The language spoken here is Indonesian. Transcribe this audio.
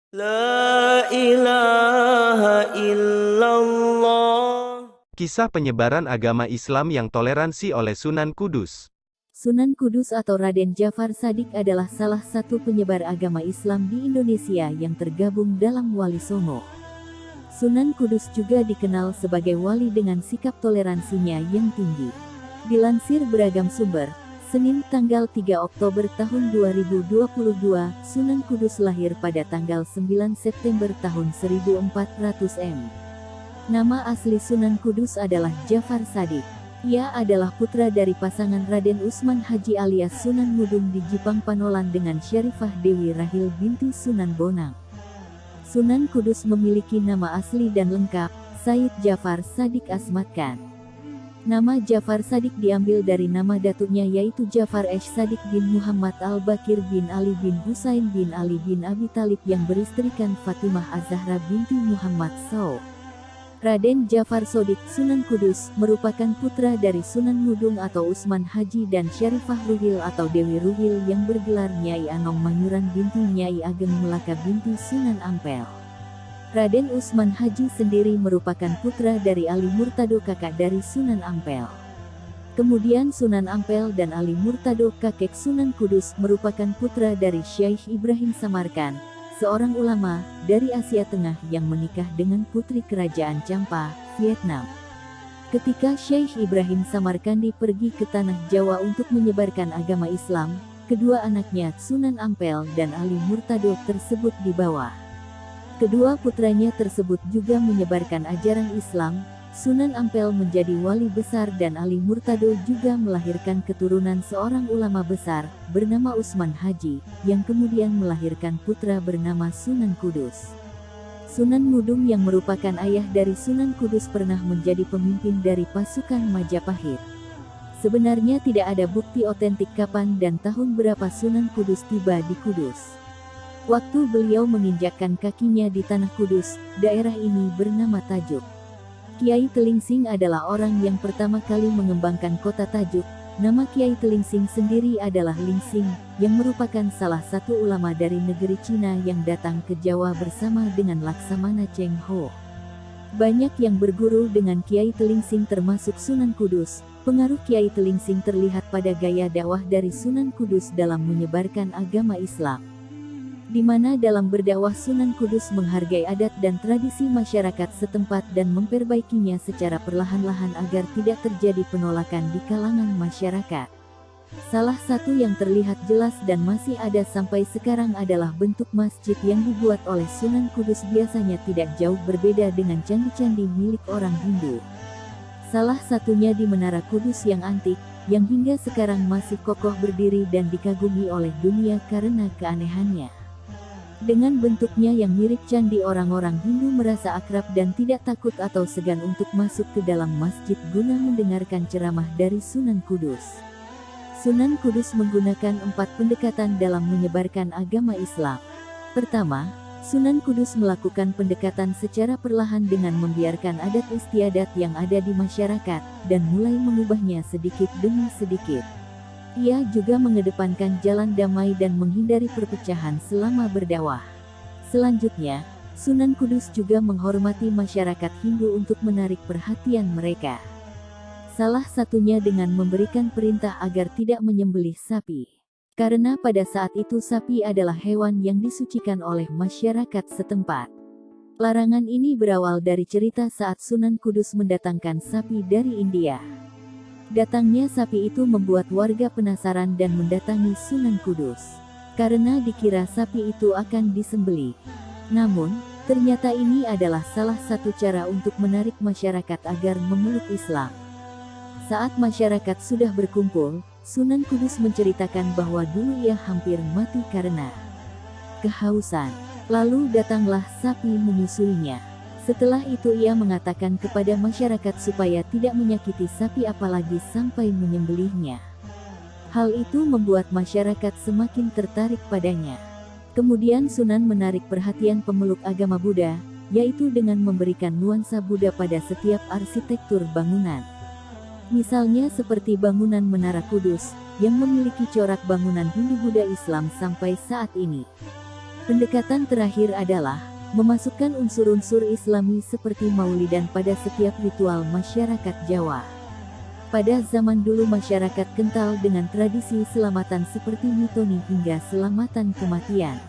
La ilaha illallah. Kisah penyebaran agama Islam yang toleransi oleh Sunan Kudus. Sunan Kudus atau Raden Djafar Shadiq adalah salah satu penyebar agama Islam di Indonesia yang tergabung dalam Wali Songo. Sunan Kudus juga dikenal sebagai wali dengan sikap toleransinya yang tinggi. Dilansir beragam sumber, Senin tanggal 3 Oktober tahun 2022, Sunan Kudus lahir pada tanggal 9 September tahun 1400 M. Nama asli Sunan Kudus adalah Djafar Shadiq. Ia adalah putra dari pasangan Raden Usman Haji alias Sunan Ngudung di Jipang Panolan dengan Syarifah Dewi Rahil binti Sunan Bonang. Sunan Kudus memiliki nama asli dan lengkap, Said Djafar Shadiq Asmat Khan. Nama Djafar Shadiq diambil dari nama datuknya yaitu Djafar Shadiq bin Muhammad Al-Bakir bin Ali bin Husain bin Ali bin Abi Thalib yang beristrikan Fatimah Az-Zahra binti Muhammad SAW. Raden Djafar Shadiq Sunan Kudus merupakan putra dari Sunan Ngudung atau Usman Haji dan Syarifah Ruhil atau Dewi Ruhil yang bergelar Nyai Anong Manyuran binti Nyai Ageng Melaka binti Sunan Ampel. Raden Usman Haji sendiri merupakan putra dari Ali Murtado kakak dari Sunan Ampel. Kemudian Sunan Ampel dan Ali Murtado kakek Sunan Kudus merupakan putra dari Syekh Ibrahim Samarkan, seorang ulama dari Asia Tengah yang menikah dengan putri kerajaan Champa, Vietnam. Ketika Syekh Ibrahim Samarkandi pergi ke tanah Jawa untuk menyebarkan agama Islam, kedua anaknya Sunan Ampel dan Ali Murtado tersebut dibawa. Kedua putranya tersebut juga menyebarkan ajaran Islam. Sunan Ampel menjadi wali besar dan Ali Murtado juga melahirkan keturunan seorang ulama besar, bernama Usman Haji, yang kemudian melahirkan putra bernama Sunan Kudus. Sunan Ngudung yang merupakan ayah dari Sunan Kudus pernah menjadi pemimpin dari pasukan Majapahit. Sebenarnya tidak ada bukti otentik kapan dan tahun berapa Sunan Kudus tiba di Kudus. Waktu beliau menginjakkan kakinya di Tanah Kudus, daerah ini bernama Tajuk. Kiai Telingsing adalah orang yang pertama kali mengembangkan kota Tajuk. Nama Kiai Telingsing sendiri adalah Lingsing, yang merupakan salah satu ulama dari negeri Cina yang datang ke Jawa bersama dengan Laksamana Cheng Ho. Banyak yang berguru dengan Kiai Telingsing termasuk Sunan Kudus. Pengaruh Kiai Telingsing terlihat pada gaya dakwah dari Sunan Kudus dalam menyebarkan agama Islam, di mana dalam berdakwah Sunan Kudus menghargai adat dan tradisi masyarakat setempat dan memperbaikinya secara perlahan-lahan agar tidak terjadi penolakan di kalangan masyarakat. Salah satu yang terlihat jelas dan masih ada sampai sekarang adalah bentuk masjid yang dibuat oleh Sunan Kudus biasanya tidak jauh berbeda dengan candi-candi milik orang Hindu. Salah satunya di Menara Kudus yang antik, yang hingga sekarang masih kokoh berdiri dan dikagumi oleh dunia karena keanehannya. Dengan bentuknya yang mirip candi, orang-orang Hindu merasa akrab dan tidak takut atau segan untuk masuk ke dalam masjid guna mendengarkan ceramah dari Sunan Kudus. Sunan Kudus menggunakan 4 pendekatan dalam menyebarkan agama Islam. Pertama, Sunan Kudus melakukan pendekatan secara perlahan dengan membiarkan adat istiadat yang ada di masyarakat, dan mulai mengubahnya sedikit demi sedikit. Ia juga mengedepankan jalan damai dan menghindari perpecahan selama berdakwah. Selanjutnya, Sunan Kudus juga menghormati masyarakat Hindu untuk menarik perhatian mereka. Salah satunya dengan memberikan perintah agar tidak menyembelih sapi. Karena pada saat itu sapi adalah hewan yang disucikan oleh masyarakat setempat. Larangan ini berawal dari cerita saat Sunan Kudus mendatangkan sapi dari India. Datangnya sapi itu membuat warga penasaran dan mendatangi Sunan Kudus, karena dikira sapi itu akan disembelih. Namun, ternyata ini adalah salah satu cara untuk menarik masyarakat agar memeluk Islam. Saat masyarakat sudah berkumpul, Sunan Kudus menceritakan bahwa dulu ia hampir mati karena kehausan. Lalu datanglah sapi menyusuinya. Setelah itu ia mengatakan kepada masyarakat supaya tidak menyakiti sapi apalagi sampai menyembelihnya. Hal itu membuat masyarakat semakin tertarik padanya. Kemudian Sunan menarik perhatian pemeluk agama Buddha, yaitu dengan memberikan nuansa Buddha pada setiap arsitektur bangunan. Misalnya seperti bangunan Menara Kudus, yang memiliki corak bangunan Hindu Buddha Islam sampai saat ini. Pendekatan terakhir adalah memasukkan unsur-unsur Islami seperti maulidan pada setiap ritual masyarakat Jawa. Pada zaman dulu masyarakat kental dengan tradisi selamatan seperti mitoni hingga selamatan kematian.